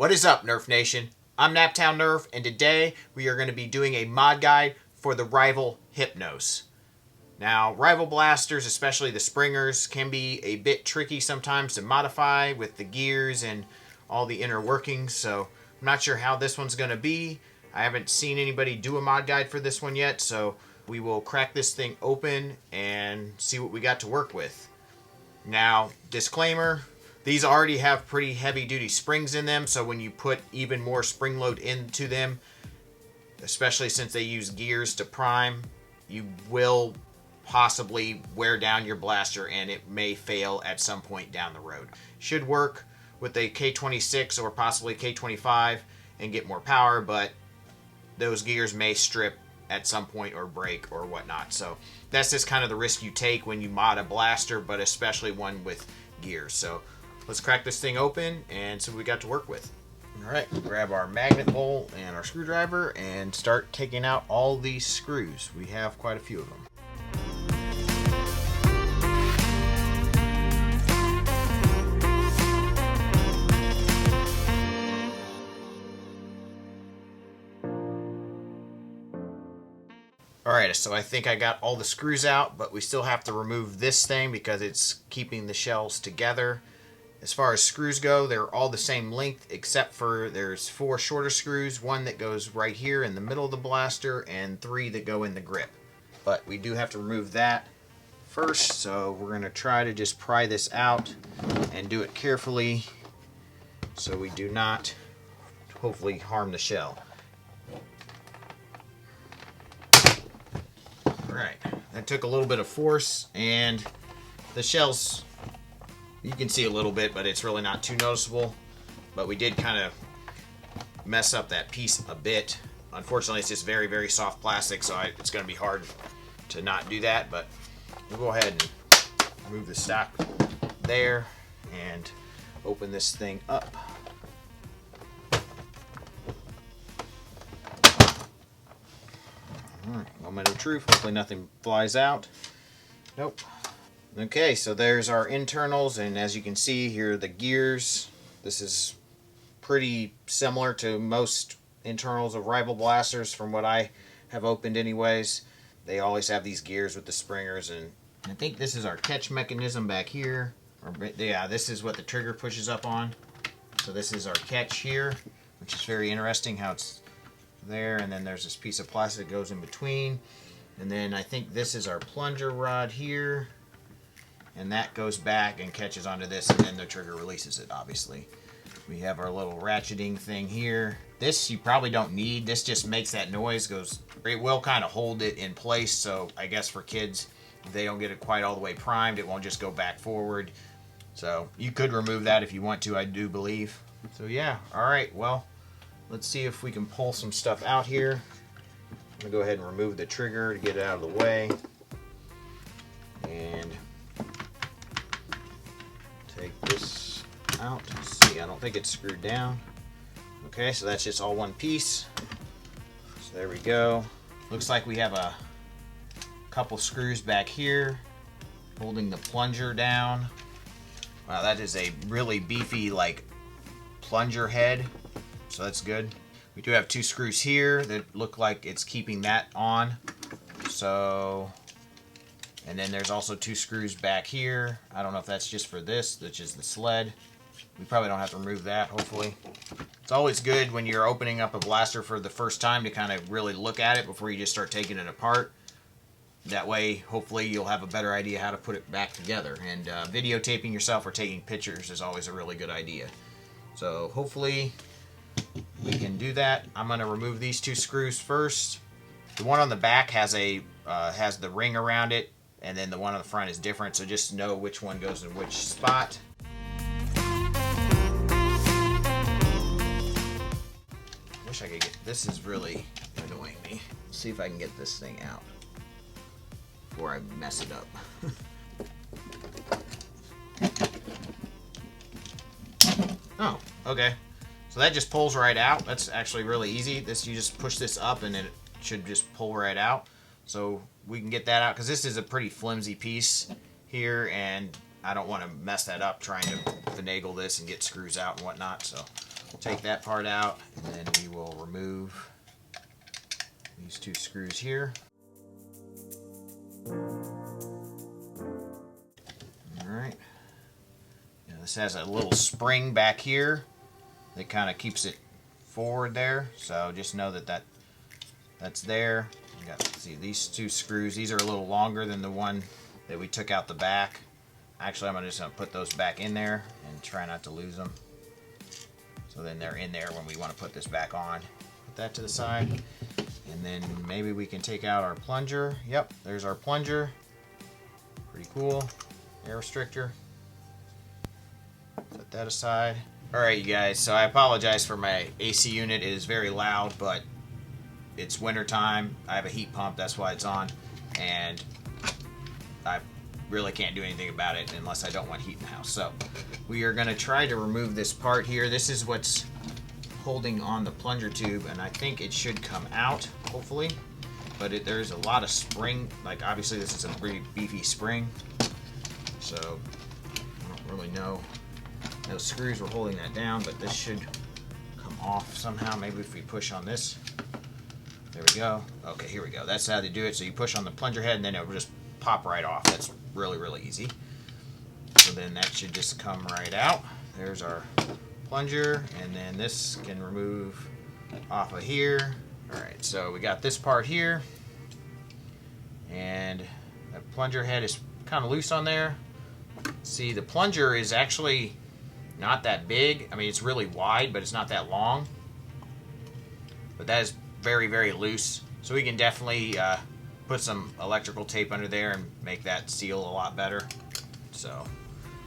What is up, Nerf Nation? I'm Naptown Nerf, and today we are going to be doing a mod guide for the rival Hypnos. Now, rival blasters, especially the springers, can be a bit tricky sometimes to modify with the gears and all the inner workings, so I'm not sure how this one's going to be. I haven't seen anybody do a mod guide for this one yet, so we will crack this thing open and see what we got to work with. Now, disclaimer, these already have pretty heavy-duty springs in them, so when you put even more spring load into them, especially since they use gears to prime, you will possibly wear down your blaster and it may fail at some point down the road. Should work with a K26 or possibly K25 and get more power, but those gears may strip at some point or break or whatnot. So that's just kind of the risk you take when you mod a blaster, but especially one with gears. So let's crack this thing open and see what we got to work with. Alright, grab our magnet bolt and our screwdriver and start taking out all these screws. We have quite a few of them. Alright, so I think I got all the screws out, but we still have to remove this thing because it's keeping the shells together. As far as screws go, they're all the same length, except for there's 4 shorter screws, one that goes right here in the middle of the blaster, and 3 that go in the grip. But we do have to remove that first, so we're going to try to just pry this out and do it carefully so we do not hopefully harm the shell. Alright, that took a little bit of force, and the shells, you can see a little bit, but it's really not too noticeable. But we did kind of mess up that piece a bit. Unfortunately, it's just very, very soft plastic, so it's going to be hard to not do that. But we'll go ahead and remove the stock there and open this thing up. Alright, moment of truth. Hopefully nothing flies out. Nope. Okay, so there's our internals, and as you can see here are the gears. This is pretty similar to most internals of rival blasters from what I have opened anyways. They always have these gears with the springers, and I think this is our catch mechanism back here. Or, yeah, this is what the trigger pushes up on. So this is our catch here, which is very interesting how it's there, and then there's this piece of plastic that goes in between. And then I think this is our plunger rod here. And that goes back and catches onto this, and then the trigger releases it, obviously. We have our little ratcheting thing here. This you probably don't need. This just makes that noise. It will kind of hold it in place, so I guess for kids, if they don't get it quite all the way primed, it won't just go back forward. So you could remove that if you want to, I do believe. So yeah, alright, well, let's see if we can pull some stuff out here. I'm going to go ahead and remove the trigger to get it out of the way. And take this out. Let's see, I don't think it's screwed down. Okay, so that's just all one piece. So there we go. Looks like we have a couple screws back here holding the plunger down. Wow, that is a really beefy, like, plunger head. So that's good. We do have 2 screws here that look like it's keeping that on. So, and then there's also 2 screws back here. I don't know if that's just for this, which is the sled. We probably don't have to remove that, hopefully. It's always good when you're opening up a blaster for the first time to kind of really look at it before you just start taking it apart. That way, hopefully, you'll have a better idea how to put it back together. And videotaping yourself or taking pictures is always a really good idea. So, hopefully, we can do that. I'm going to remove these 2 screws first. The one on the back has the ring around it, and then the one on the front is different, so just know which one goes in which spot. Wish I could get, this is really annoying me. Let's see if I can get this thing out before I mess it up. Oh, okay. So that just pulls right out. That's actually really easy. You just push this up and it should just pull right out. So we can get that out because this is a pretty flimsy piece here, and I don't want to mess that up trying to finagle this and get screws out and whatnot. So take that part out, and then we will remove these 2 screws here. Alright. This has a little spring back here that kind of keeps it forward there. So just know that that's there. You got, see, these 2 screws. These are a little longer than the one that we took out the back. Actually, I'm just going to put those back in there and try not to lose them. So then they're in there when we want to put this back on. Put that to the side. And then maybe we can take out our plunger. Yep, there's our plunger. Pretty cool. Air restrictor. Put that aside. Alright, you guys, so I apologize for my AC unit. It is very loud, but it's winter time. I have a heat pump, that's why it's on. And I really can't do anything about it unless I don't want heat in the house. So we are going to try to remove this part here. This is what's holding on the plunger tube, and I think it should come out, hopefully. But there's a lot of spring. Like, obviously this is a pretty beefy spring, so I don't really know. Those screws were holding that down, but this should come off somehow. Maybe if we push on this. There we go. Okay, here we go. That's how they do it. So you push on the plunger head and then it will just pop right off. That's really, really easy. So then that should just come right out. There's our plunger, and then this can remove off of here. Alright, so we got this part here, and that plunger head is kind of loose on there. See, the plunger is actually not that big. I mean, it's really wide, but it's not that long. But that is very, very loose. So we can definitely put some electrical tape under there and make that seal a lot better. So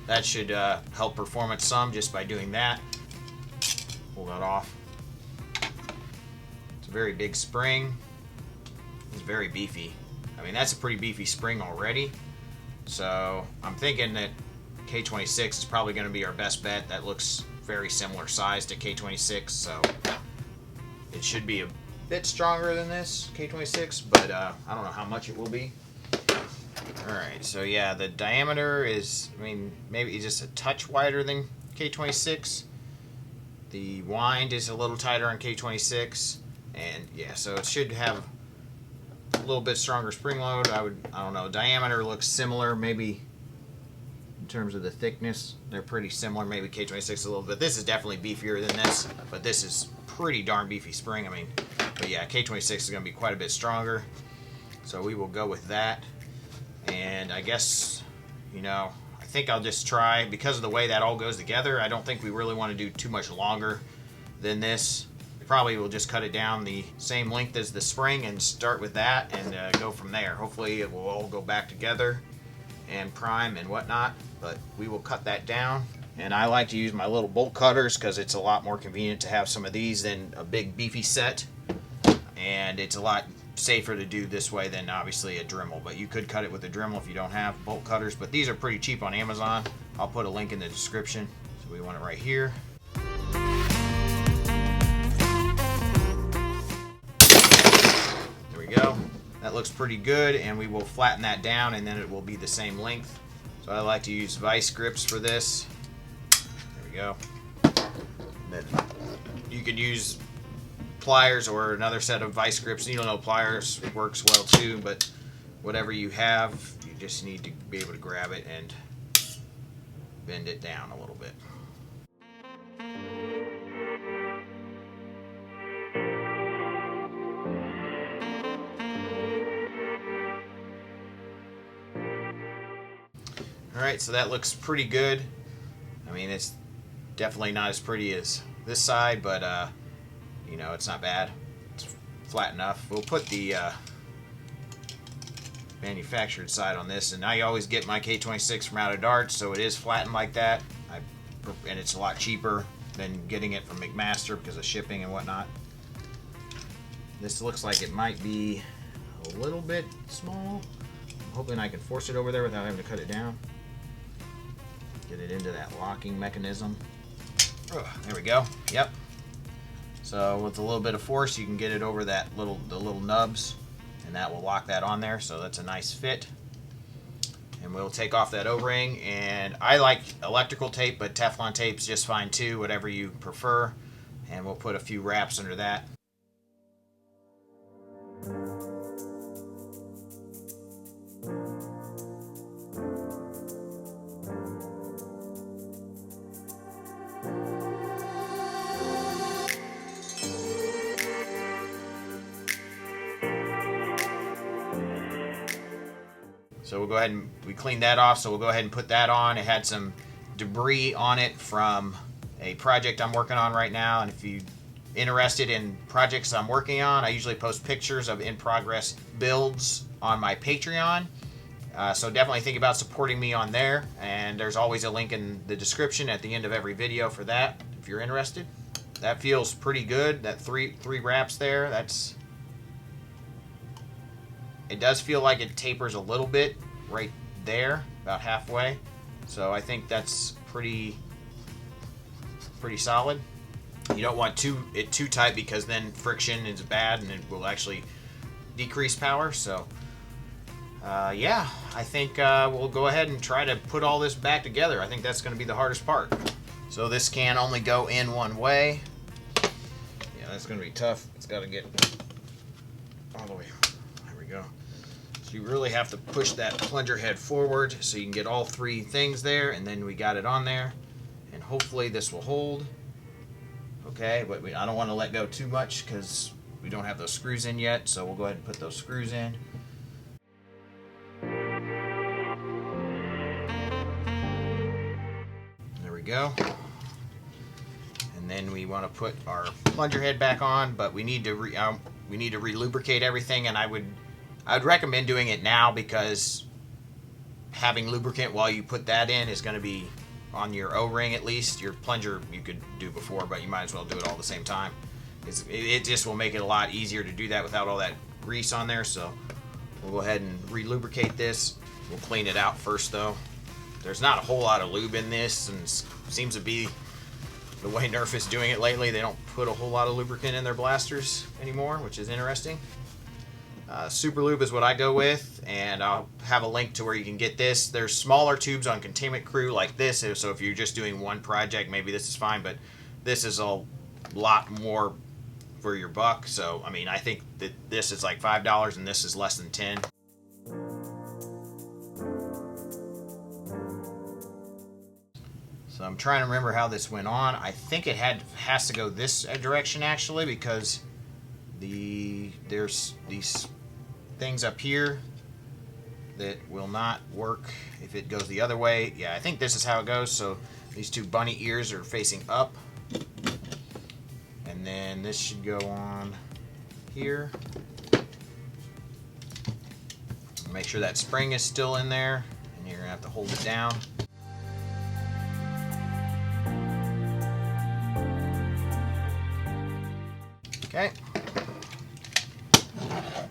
that should help performance some just by doing that. Pull that off. It's a very big spring. It's very beefy. I mean, that's a pretty beefy spring already. So I'm thinking that K26 is probably going to be our best bet. That looks very similar size to K26, so it should be a bit stronger than this K26, but I don't know how much it will be. Alright, so yeah, the diameter is, I mean, maybe just a touch wider than K26. The wind is a little tighter on K26, and yeah, so it should have a little bit stronger spring load. I don't know, diameter looks similar, maybe in terms of the thickness, they're pretty similar. Maybe K26 a little bit. This is definitely beefier than this, but this is pretty darn beefy spring. I mean, but yeah, K26 is going to be quite a bit stronger, so we will go with that. And I guess, you know, I think I'll just try, because of the way that all goes together, I don't think we really want to do too much longer than this. Probably we'll just cut it down the same length as the spring and start with that and go from there. Hopefully it will all go back together and prime and whatnot, but we will cut that down. And I like to use my little bolt cutters because it's a lot more convenient to have some of these than a big beefy set, and it's a lot safer to do this way than obviously a Dremel. But you could cut it with a Dremel if you don't have bolt cutters, but these are pretty cheap on Amazon. I'll put a link in the description. So we want it right here. There we go. That looks pretty good, and we will flatten that down and then it will be the same length. So I like to use vice grips for this. There we go. Then you could use pliers or another set of vice grips. You know, pliers works well too, but whatever you have, you just need to be able to grab it and bend it down a little bit. Alright, so that looks pretty good. I mean, it's definitely not as pretty as this side, but you know, it's not bad. It's flat enough. We'll put the manufactured side on this, and I always get my K26 from out of Darts, so it is flattened like that. And it's a lot cheaper than getting it from McMaster because of shipping and whatnot. This looks like it might be a little bit small. I'm hoping I can force it over there without having to cut it down. Get it into that locking mechanism. Oh, there we go. Yep. So with a little bit of force, you can get it over the little nubs, and that will lock that on there. So that's a nice fit. And we'll take off that O-ring. And I like electrical tape, but Teflon tape's just fine too, whatever you prefer. and we'll put a few wraps under that. So we'll go ahead and we cleaned that off, so we'll go ahead and put that on. It had some debris on it from a project I'm working on right now, and if you're interested in projects I'm working on, I usually post pictures of in-progress builds on my Patreon. So definitely think about supporting me on there, and there's always a link in the description at the end of every video for that if you're interested. That feels pretty good. That three wraps there, it does feel like it tapers a little bit right there, about halfway. So I think that's pretty solid. You don't want it too tight because then friction is bad and it will actually decrease power. So yeah, I think we'll go ahead and try to put all this back together. I think that's going to be the hardest part. So this can only go in one way. Yeah, that's going to be tough. It's got to get all the way. There we go. So you really have to push that plunger head forward so you can get all three things there, and then we got it on there, and hopefully this will hold. Okay, but I don't want to let go too much because we don't have those screws in yet, so we'll go ahead and put those screws in. There we go. And then we want to put our plunger head back on, but we need to re-lubricate everything, and I'd recommend doing it now because having lubricant while you put that in is going to be on your O-ring at least. Your plunger you could do before, but you might as well do it all at the same time. It just will make it a lot easier to do that without all that grease on there. So we'll go ahead and re-lubricate this. We'll clean it out first though. There's not a whole lot of lube in this, and it seems to be the way Nerf is doing it lately. They don't put a whole lot of lubricant in their blasters anymore, which is interesting. Super Lube is what I go with, and I'll have a link to where you can get this. There's smaller tubes on Containment Crew like this, so if you're just doing one project, maybe this is fine, but this is a lot more for your buck. So, I mean, I think that this is like $5 and this is less than 10. So I'm trying to remember how this went on. I think it has to go this direction actually, because there's these things up here that will not work if it goes the other way. Yeah, I think this is how it goes. So these two bunny ears are facing up, and then this should go on here. Make sure that spring is still in there, and you're gonna have to hold it down. Okay,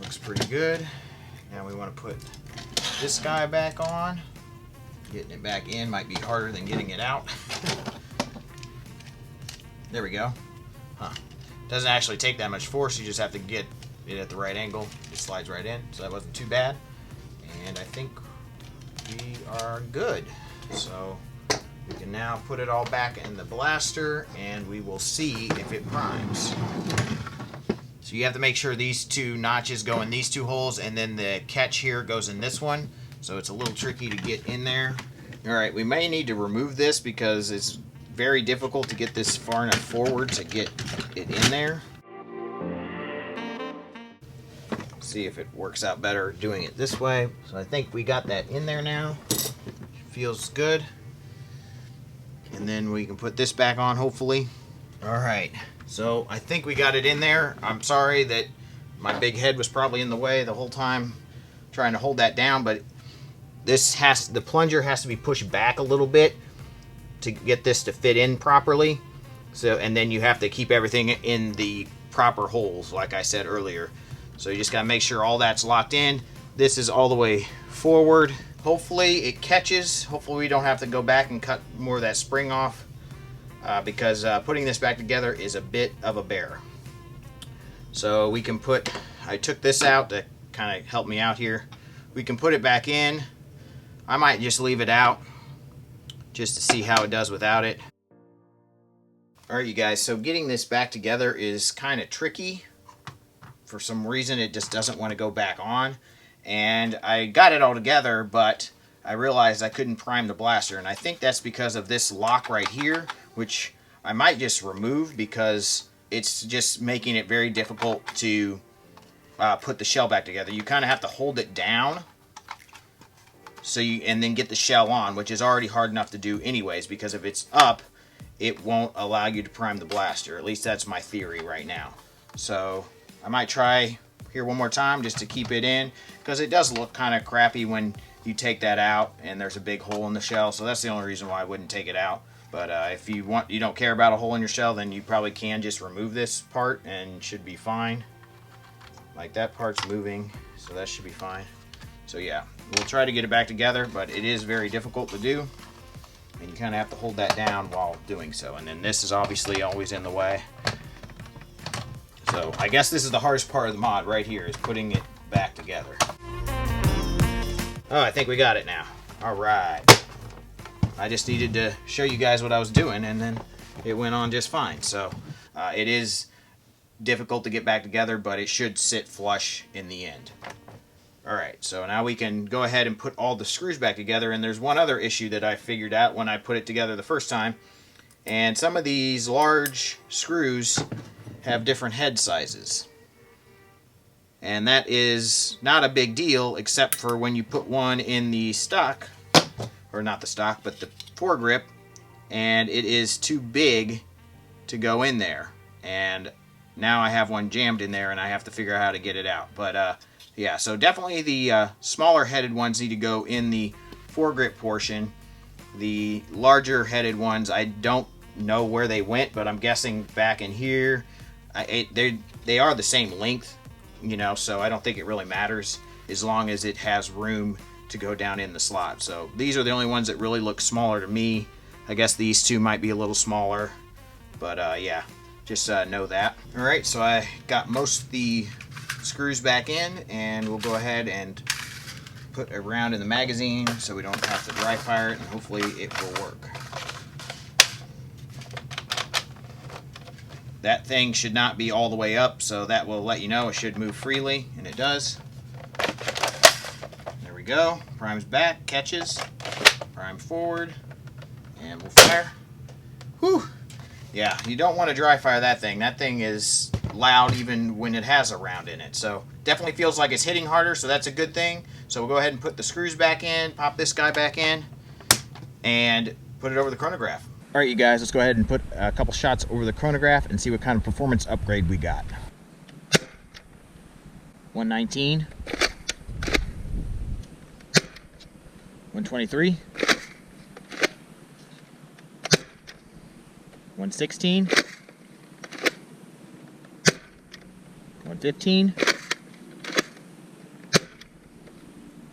looks pretty good. Now we want to put this guy back on. Getting it back in might be harder than getting it out. There we go. Doesn't actually take that much force, you just have to get it at the right angle. It slides right in, so that wasn't too bad. And I think we are good. So we can now put it all back in the blaster and we will see if it primes. So you have to make sure these two notches go in these two holes, and then the catch here goes in this one. So it's a little tricky to get in there. All right, we may need to remove this because it's very difficult to get this far enough forward to get it in there. See if it works out better doing it this way. So I think we got that in there now. Feels good. And then we can put this back on, hopefully. All right, so I think we got it in there. I'm sorry that my big head was probably in the way the whole time trying to hold that down, but the plunger has to be pushed back a little bit to get this to fit in properly. So, and then you have to keep everything in the proper holes, like I said earlier. So you just gotta make sure all that's locked in. This is all the way forward. Hopefully it catches. Hopefully we don't have to go back and cut more of that spring off, because putting this back together is a bit of a bear. So we can I took this out to kind of help me out here. We can put it back in. I might just leave it out just to see how it does without it. Alright you guys, so getting this back together is kind of tricky. For some reason it just doesn't want to go back on. And I got it all together, but I realized I couldn't prime the blaster. And I think that's because of this lock right here, which I might just remove because it's just making it very difficult to put the shell back together. You kind of have to hold it down and then get the shell on, which is already hard enough to do anyways, because if it's up, it won't allow you to prime the blaster. At least that's my theory right now. So I might try here one more time just to keep it in, because it does look kind of crappy when you take that out and there's a big hole in the shell. So that's the only reason why I wouldn't take it out. But if you don't care about a hole in your shell, then you probably can just remove this part and should be fine. Like that part's moving, so that should be fine. So yeah, we'll try to get it back together, but it is very difficult to do. And you kind of have to hold that down while doing so. And then this is obviously always in the way. So I guess this is the hardest part of the mod right here, is putting it back together. Oh, I think we got it now. All right. I just needed to show you guys what I was doing, and then it went on just fine. So it is difficult to get back together, but it should sit flush in the end. Alright, so now we can go ahead and put all the screws back together, and there's one other issue that I figured out when I put it together the first time. And some of these large screws have different head sizes. And that is not a big deal, except for when you put one in the stock, or not the stock, but the foregrip, and it is too big to go in there. And now I have one jammed in there, and I have to figure out how to get it out. But yeah, so definitely the smaller headed ones need to go in the foregrip portion. The larger headed ones, I don't know where they went, but I'm guessing back in here. They are the same length, you know, so I don't think it really matters as long as it has room to go down in the slot. So these are the only ones that really look smaller to me. I guess these two might be a little smaller, but yeah, just know that. All right, so I got most of the screws back in, and we'll go ahead and put a round in the magazine so we don't have to dry fire it, and hopefully it will work. That thing should not be all the way up, so that will let you know it should move freely, and it does. There we go. Prime's back, catches, prime forward, and we'll fire. Whew! Yeah, you don't want to dry fire that thing. That thing is loud even when it has a round in it. So definitely feels like it's hitting harder, so that's a good thing. So we'll go ahead and put the screws back in, pop this guy back in, and put it over the chronograph. All right, you guys, let's go ahead and put a couple shots over the chronograph and see what kind of performance upgrade we got. 119, 123, 116, 115,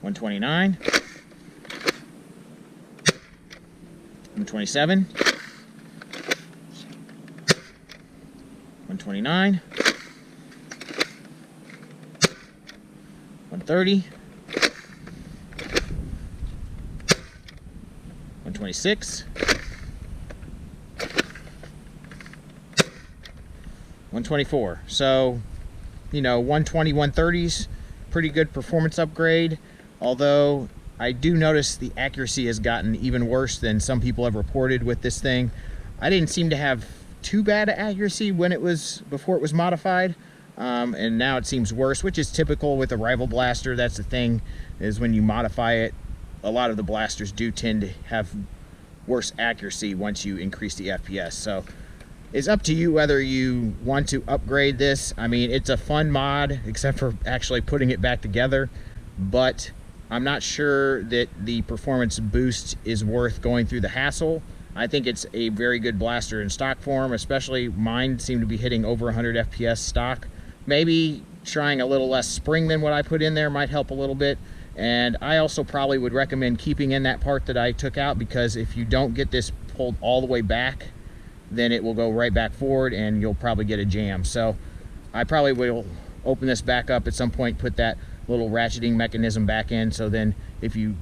129, 127, 129, 130, 126, 124. So, you know, 120, 130s, pretty good performance upgrade. Although I do notice the accuracy has gotten even worse than some people have reported with this thing. I didn't seem to have too bad accuracy when it was before it was modified, and now it seems worse, which is typical with a rival blaster. That's the thing, is when you modify it, a lot of the blasters do tend to have worse accuracy once you increase the FPS. So it's up to you whether you want to upgrade this. I mean, it's a fun mod, except for actually putting it back together, but I'm not sure that the performance boost is worth going through the hassle. I think it's a very good blaster in stock form, especially mine seem to be hitting over 100 FPS stock. Maybe trying a little less spring than what I put in there might help a little bit. And I also probably would recommend keeping in that part that I took out, because if you don't get this pulled all the way back, then it will go right back forward and you'll probably get a jam. So I probably will open this back up at some point, put that little ratcheting mechanism back in, so then if you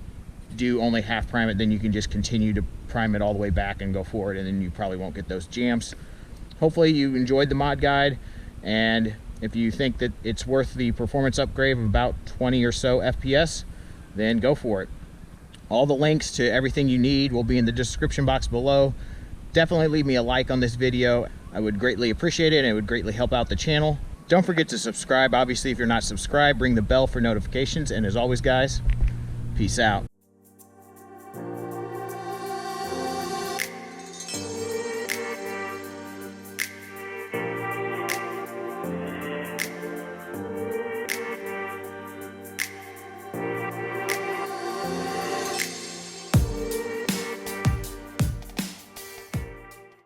do only half prime it, then you can just continue to prime it all the way back and go forward, and then you probably won't get those jams. hopefully you enjoyed the mod guide, and if you think that it's worth the performance upgrade of about 20 or so FPS, then go for it. All the links to everything you need will be in the description box below. Definitely leave me a like on this video. I would greatly appreciate it, and it would greatly help out the channel. Don't forget to subscribe. Obviously, if you're not subscribed, ring the bell for notifications. And as always, guys, peace out.